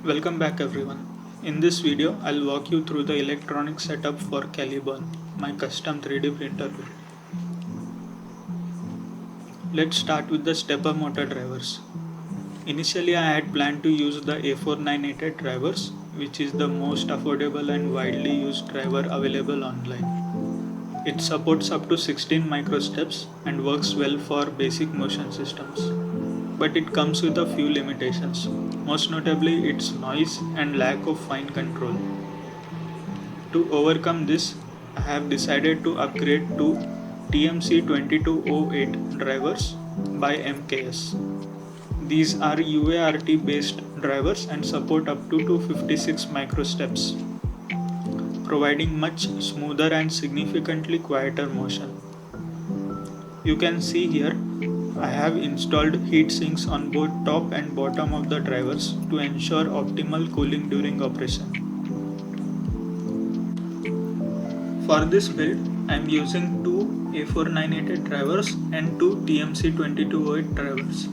Welcome back everyone. In this video, I'll walk you through the electronic setup for Caliburn, my custom 3D printer build. Let's start with the stepper motor drivers. Initially, I had planned to use the A4988 drivers, which is the most affordable and widely used driver available online. It supports up to 16 microsteps and works well for basic motion systems. But it comes with a few limitations, most notably its noise and lack of fine control. To overcome this, I have decided to upgrade to TMC2208 drivers by MKS. These are UART based drivers and support up to 256 microsteps, providing much smoother and significantly quieter motion. You can see here I have installed heat sinks on both top and bottom of the drivers to ensure optimal cooling during operation. For this build, I am using two A4988 drivers and two TMC2208 drivers.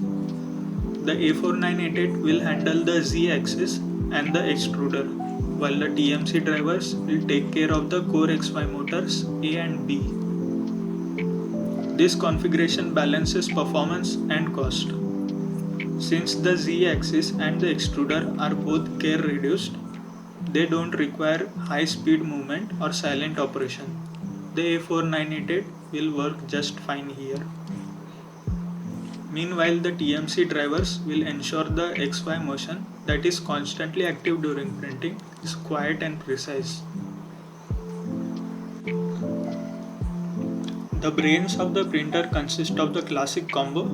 The A4988 will handle the Z axis and the extruder, while the TMC drivers will take care of the CoreXY motors A and B. This configuration balances performance and cost. Since the Z-axis and the extruder are both gear reduced, they don't require high speed movement or silent operation. The A4988 will work just fine here. Meanwhile, the TMC drivers will ensure the XY motion that is constantly active during printing is quiet and precise. The brains of the printer consist of the classic combo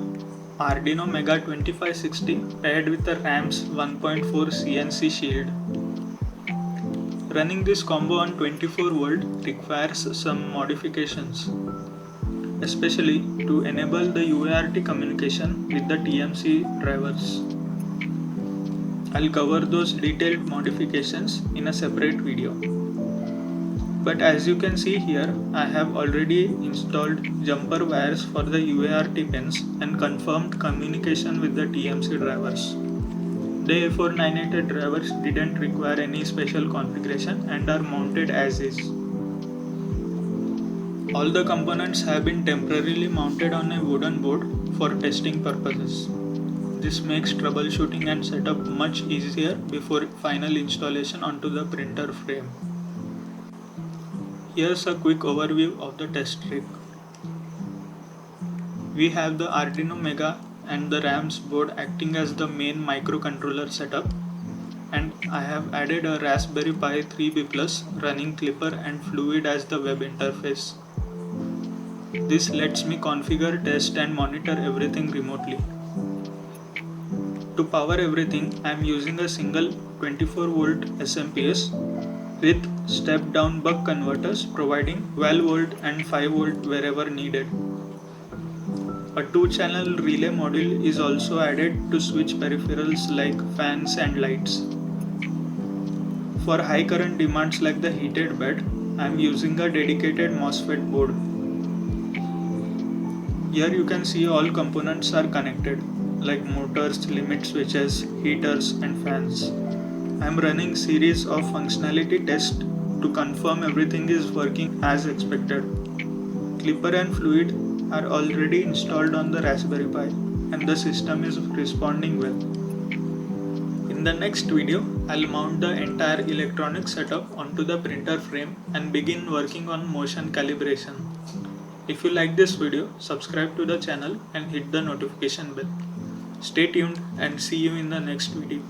Arduino Mega 2560 paired with the RAM's 1.4 CNC shield. Running this combo on 24 volt requires some modifications, especially to enable the UART communication with the TMC drivers. I'll cover those detailed modifications in a separate video. But as you can see here, I have already installed jumper wires for the UART pins and confirmed communication with the TMC drivers. The A4988 drivers didn't require any special configuration and are mounted as is. All the components have been temporarily mounted on a wooden board for testing purposes. This makes troubleshooting and setup much easier before final installation onto the printer frame. Here's a quick overview of the test rig. We have the Arduino Mega and the RAM's board acting as the main microcontroller setup, and I have added a Raspberry Pi 3B Plus running Klipper and Fluid as the web interface. This lets me configure, test and monitor everything remotely. To power everything, I am using a single 24 volt SMPS with step down buck converters providing 12 volt and 5 volt wherever needed. A 2-channel relay module is also added to switch peripherals like fans and lights. For high current demands like the heated bed, I am using a dedicated MOSFET board. Here you can see all components are connected like motors, limit switches, heaters and fans. I am running series of functionality tests to confirm everything is working as expected. Klipper and Fluid are already installed on the Raspberry Pi and the system is responding well. In the next video, I'll mount the entire electronic setup onto the printer frame and begin working on motion calibration. If you like this video, subscribe to the channel and hit the notification bell. Stay tuned and see you in the next video.